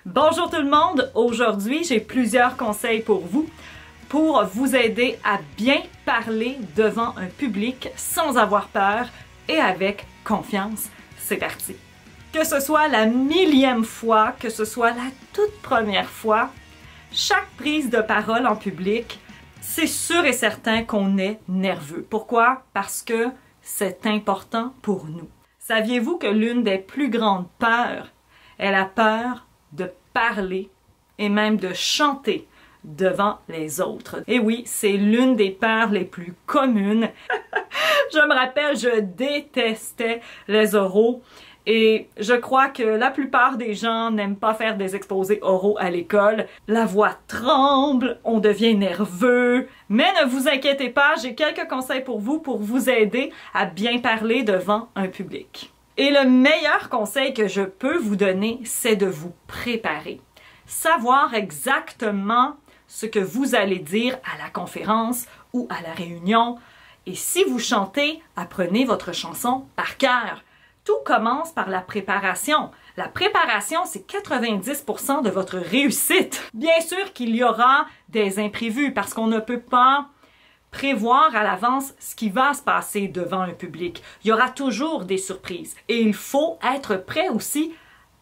Bonjour tout le monde! Aujourd'hui, j'ai plusieurs conseils pour vous aider à bien parler devant un public sans avoir peur et avec confiance. C'est parti! Que ce soit la millième fois, que ce soit la toute première fois, chaque prise de parole en public, c'est sûr et certain qu'on est nerveux. Pourquoi? Parce que c'est important pour nous. Saviez-vous que l'une des plus grandes peurs est la peur de parler et même de chanter devant les autres? Et oui, c'est l'une des peurs les plus communes. Je me rappelle, je détestais les oraux. Et je crois que la plupart des gens n'aiment pas faire des exposés oraux à l'école. La voix tremble, on devient nerveux. Mais ne vous inquiétez pas, j'ai quelques conseils pour vous aider à bien parler devant un public. Et le meilleur conseil que je peux vous donner, c'est de vous préparer. Savoir exactement ce que vous allez dire à la conférence ou à la réunion. Et si vous chantez, apprenez votre chanson par cœur. Tout commence par la préparation. La préparation, c'est 90% de votre réussite. Bien sûr qu'il y aura des imprévus parce qu'on ne peut pas prévoir à l'avance ce qui va se passer devant un public. Il y aura toujours des surprises et il faut être prêt aussi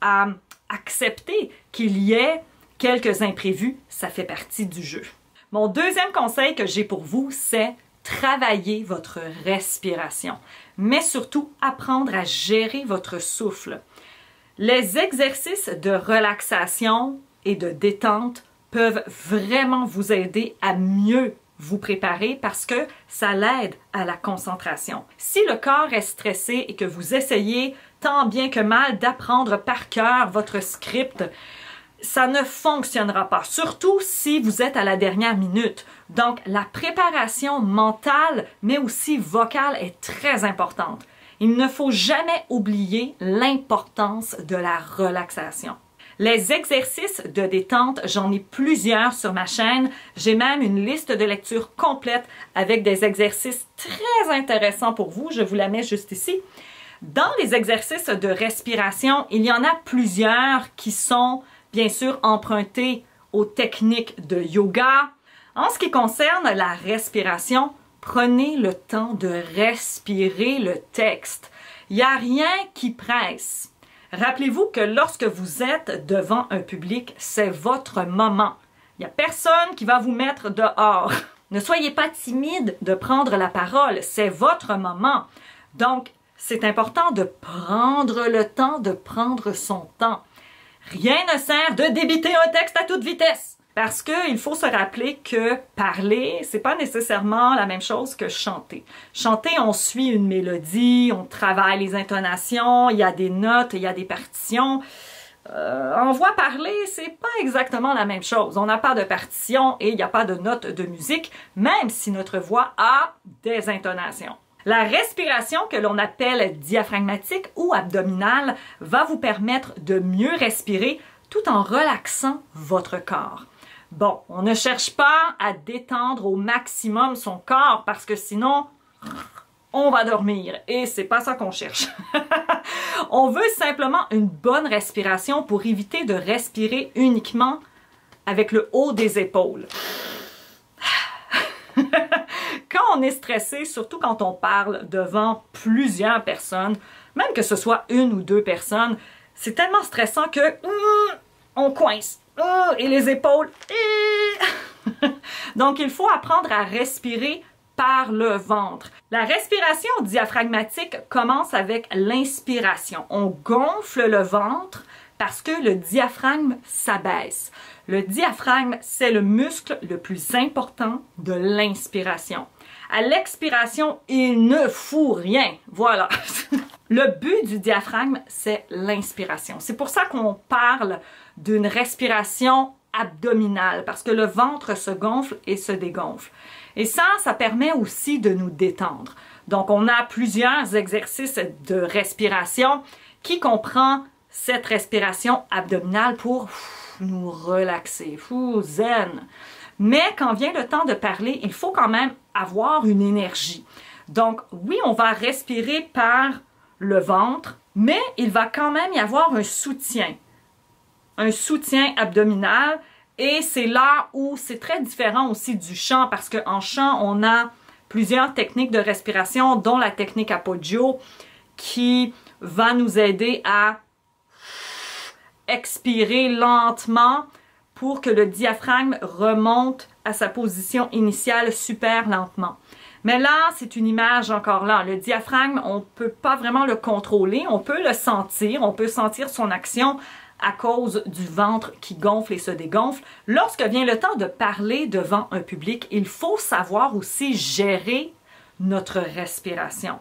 à accepter qu'il y ait quelques imprévus. Ça fait partie du jeu. Mon deuxième conseil que j'ai pour vous, c'est travailler votre respiration, mais surtout apprendre à gérer votre souffle. Les exercices de relaxation et de détente peuvent vraiment vous aider à mieux vous préparer parce que ça l'aide à la concentration. Si le corps est stressé et que vous essayez tant bien que mal d'apprendre par cœur votre script, ça ne fonctionnera pas, surtout si vous êtes à la dernière minute. Donc, la préparation mentale, mais aussi vocale, est très importante. Il ne faut jamais oublier l'importance de la relaxation. Les exercices de détente, j'en ai plusieurs sur ma chaîne. J'ai même une liste de lecture complète avec des exercices très intéressants pour vous. Je vous la mets juste ici. Dans les exercices de respiration, il y en a plusieurs qui sont bien sûr empruntés aux techniques de yoga. En ce qui concerne la respiration, prenez le temps de respirer le texte. Il n'y a rien qui presse. Rappelez-vous que lorsque vous êtes devant un public, c'est votre moment. Il n'y a personne qui va vous mettre dehors. Ne soyez pas timide de prendre la parole, c'est votre moment. Donc, c'est important de prendre le temps, de prendre son temps. Rien ne sert de débiter un texte à toute vitesse. Parce qu'il faut se rappeler que parler, c'est pas nécessairement la même chose que chanter. Chanter, on suit une mélodie, on travaille les intonations, il y a des notes, il y a des partitions. En voix parler, c'est pas exactement la même chose. On n'a pas de partition et il n'y a pas de notes de musique, même si notre voix a des intonations. La respiration que l'on appelle diaphragmatique ou abdominale va vous permettre de mieux respirer tout en relaxant votre corps. Bon, on ne cherche pas à détendre au maximum son corps parce que sinon, on va dormir et c'est pas ça qu'on cherche. On veut simplement une bonne respiration pour éviter de respirer uniquement avec le haut des épaules. Quand on est stressé, surtout quand on parle devant plusieurs personnes, même que ce soit une ou deux personnes, c'est tellement stressant que on coince et les épaules. Donc, il faut apprendre à respirer par le ventre. La respiration diaphragmatique commence avec l'inspiration. On gonfle le ventre parce que le diaphragme s'abaisse. Le diaphragme, c'est le muscle le plus important de l'inspiration. À l'expiration, il ne fout rien. Voilà. Le but du diaphragme, c'est l'inspiration. C'est pour ça qu'on parle d'une respiration abdominale, parce que le ventre se gonfle et se dégonfle. Et ça permet aussi de nous détendre. Donc, on a plusieurs exercices de respiration qui comprend cette respiration abdominale pour nous relaxer, zen. Mais quand vient le temps de parler, il faut quand même avoir une énergie. Donc, oui, on va respirer par le ventre, mais il va quand même y avoir un soutien. un soutien abdominal. Et c'est là où c'est très différent aussi du chant, parce qu'en chant, on a plusieurs techniques de respiration, dont la technique Appoggio, qui va nous aider à expirer lentement pour que le diaphragme remonte à sa position initiale super lentement. Mais là, c'est une image encore là. Le diaphragme, on ne peut pas vraiment le contrôler, on peut le sentir, on peut sentir son action à cause du ventre qui gonfle et se dégonfle. Lorsque vient le temps de parler devant un public, il faut savoir aussi gérer notre respiration.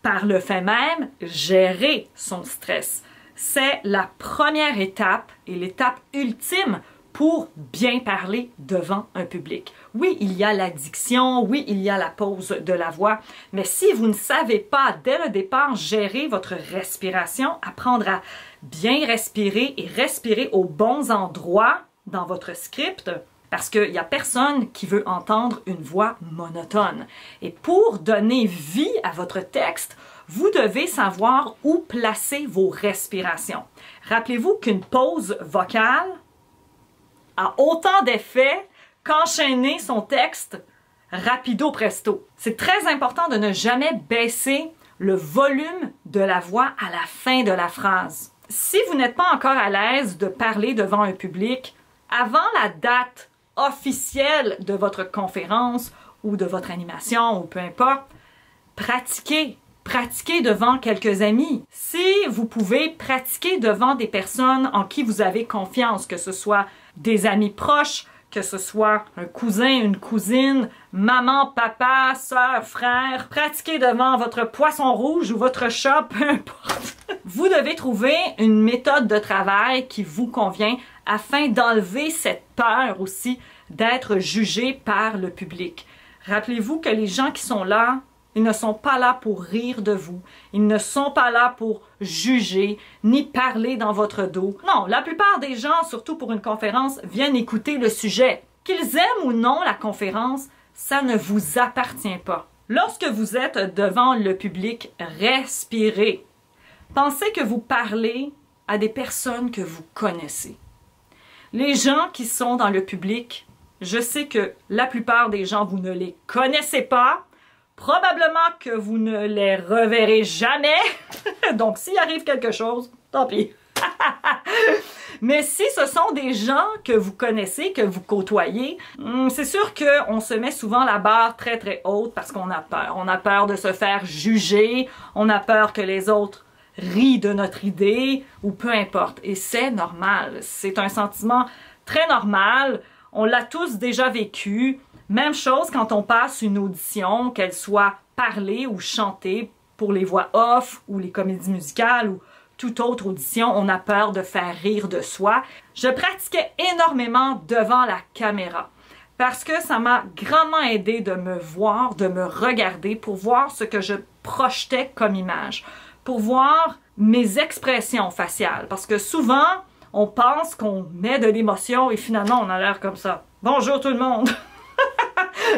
Par le fait même, gérer son stress. C'est la première étape et l'étape ultime pour bien parler devant un public. Oui, il y a la diction, oui, il y a la pose de la voix, mais si vous ne savez pas dès le départ gérer votre respiration, apprendre à bien respirer et respirer aux bons endroits dans votre script, parce qu'il n'y a personne qui veut entendre une voix monotone. Et pour donner vie à votre texte, vous devez savoir où placer vos respirations. Rappelez-vous qu'une pause vocale a autant d'effet qu'enchaîner son texte rapido presto. C'est très important de ne jamais baisser le volume de la voix à la fin de la phrase. Si vous n'êtes pas encore à l'aise de parler devant un public, avant la date officielle de votre conférence ou de votre animation ou peu importe, pratiquez. Pratiquez devant quelques amis. Si vous pouvez pratiquer devant des personnes en qui vous avez confiance, que ce soit des amis proches, que ce soit un cousin, une cousine, maman, papa, soeur, frère, pratiquez devant votre poisson rouge ou votre chat, peu importe. Vous devez trouver une méthode de travail qui vous convient afin d'enlever cette peur aussi d'être jugé par le public. Rappelez-vous que les gens qui sont là, ils ne sont pas là pour rire de vous. Ils ne sont pas là pour juger, ni parler dans votre dos. Non, la plupart des gens, surtout pour une conférence, viennent écouter le sujet. Qu'ils aiment ou non la conférence, ça ne vous appartient pas. Lorsque vous êtes devant le public, respirez. Pensez que vous parlez à des personnes que vous connaissez. Les gens qui sont dans le public, je sais que la plupart des gens, vous ne les connaissez pas. Probablement que vous ne les reverrez jamais. Donc, s'il arrive quelque chose, tant pis. Mais si ce sont des gens que vous connaissez, que vous côtoyez, c'est sûr qu'on se met souvent la barre très très haute parce qu'on a peur. On a peur de se faire juger, on a peur que les autres rient de notre idée ou peu importe. Et c'est normal. C'est un sentiment très normal. On l'a tous déjà vécu. Même chose quand on passe une audition, qu'elle soit parlée ou chantée pour les voix off ou les comédies musicales ou toute autre audition, on a peur de faire rire de soi. Je pratiquais énormément devant la caméra parce que ça m'a grandement aidé de me voir, de me regarder pour voir ce que je projetais comme image, pour voir mes expressions faciales parce que souvent, on pense qu'on met de l'émotion et finalement, on a l'air comme ça. Bonjour tout le monde!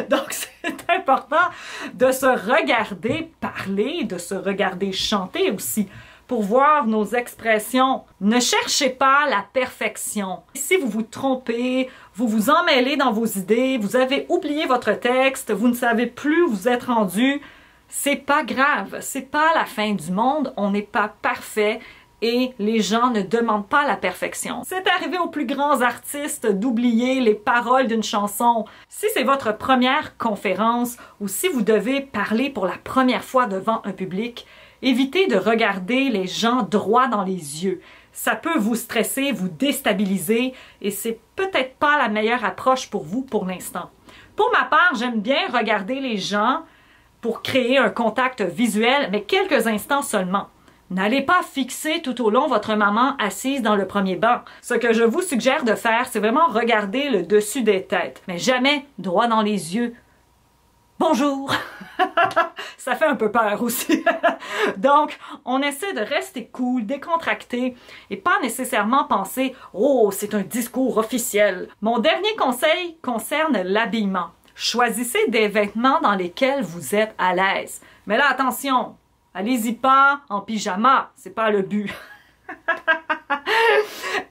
Donc, c'est important de se regarder parler, de se regarder chanter aussi pour voir nos expressions. Ne cherchez pas la perfection. Si vous vous trompez, vous vous emmêlez dans vos idées, vous avez oublié votre texte, vous ne savez plus où vous êtes rendu, c'est pas grave, c'est pas la fin du monde, on n'est pas parfait. Et les gens ne demandent pas la perfection. C'est arrivé aux plus grands artistes d'oublier les paroles d'une chanson. Si c'est votre première conférence ou si vous devez parler pour la première fois devant un public, évitez de regarder les gens droit dans les yeux. Ça peut vous stresser, vous déstabiliser et c'est peut-être pas la meilleure approche pour vous pour l'instant. Pour ma part, j'aime bien regarder les gens pour créer un contact visuel, mais quelques instants seulement. N'allez pas fixer tout au long votre maman assise dans le premier banc. Ce que je vous suggère de faire, c'est vraiment regarder le dessus des têtes, mais jamais droit dans les yeux. Bonjour! Ça fait un peu peur aussi. Donc, on essaie de rester cool, décontracté et pas nécessairement penser « Oh, c'est un discours officiel ». Mon dernier conseil concerne l'habillement. Choisissez des vêtements dans lesquels vous êtes à l'aise. Mais là, attention! Allez-y pas en pyjama, c'est pas le but.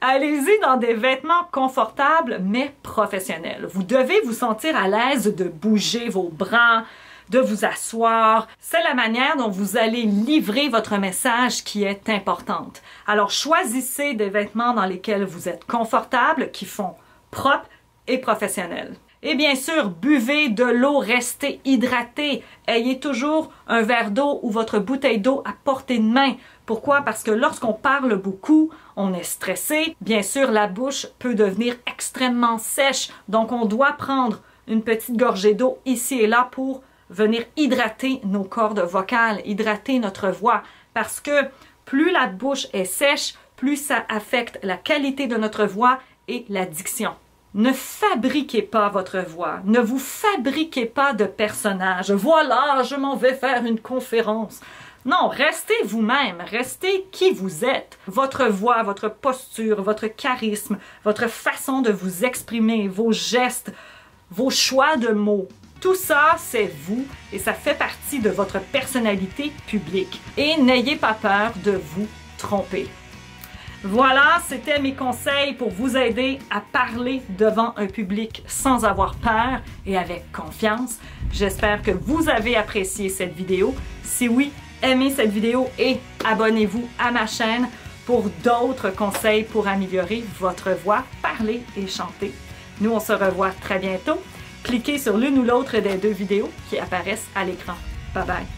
Allez-y dans des vêtements confortables mais professionnels. Vous devez vous sentir à l'aise de bouger vos bras, de vous asseoir. C'est la manière dont vous allez livrer votre message qui est importante. Alors choisissez des vêtements dans lesquels vous êtes confortable, qui font propre et professionnel. Et bien sûr, buvez de l'eau, restez hydraté. Ayez toujours un verre d'eau ou votre bouteille d'eau à portée de main. Pourquoi? Parce que lorsqu'on parle beaucoup, on est stressé. Bien sûr, la bouche peut devenir extrêmement sèche. Donc, on doit prendre une petite gorgée d'eau ici et là pour venir hydrater nos cordes vocales, hydrater notre voix. Parce que plus la bouche est sèche, plus ça affecte la qualité de notre voix et la diction. Ne fabriquez pas votre voix. Ne vous fabriquez pas de personnage. Voilà, je m'en vais faire une conférence. Non, restez vous-même. Restez qui vous êtes. Votre voix, votre posture, votre charisme, votre façon de vous exprimer, vos gestes, vos choix de mots. Tout ça, c'est vous et ça fait partie de votre personnalité publique. Et n'ayez pas peur de vous tromper. Voilà, c'était mes conseils pour vous aider à parler devant un public sans avoir peur et avec confiance. J'espère que vous avez apprécié cette vidéo. Si oui, aimez cette vidéo et abonnez-vous à ma chaîne pour d'autres conseils pour améliorer votre voix, parler et chanter. Nous, on se revoit très bientôt. Cliquez sur l'une ou l'autre des deux vidéos qui apparaissent à l'écran. Bye bye!